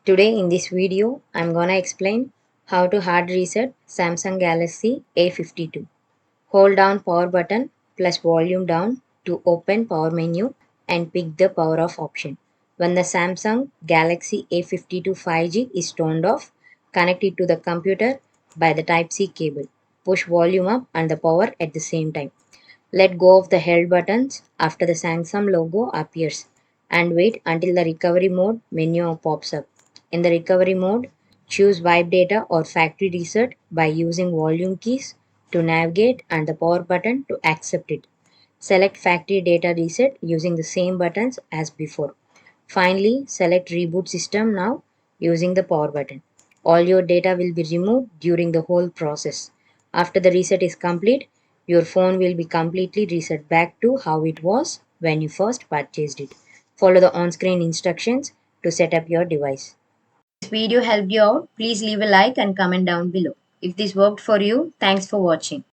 Today in this video, I'm gonna explain how to hard reset Samsung Galaxy A52. Hold down power button plus volume down to open power menu and pick the power off option. When the Samsung Galaxy A52 5G is turned off, connect it to the computer by the Type-C cable. Push volume up and the power at the same time. Let go of the held buttons after the Samsung logo appears and wait until the recovery mode menu pops up. In the recovery mode, choose wipe data or factory reset by using volume keys to navigate and the power button to accept it. Select factory data reset using the same buttons as before. Finally, select reboot system now using the power button. All your data will be removed during the whole process. After the reset is complete, your phone will be completely reset back to how it was when you first purchased it. Follow the on-screen instructions to set up your device. If this video helped you out, please leave a like and comment down below. If this worked for you, thanks for watching.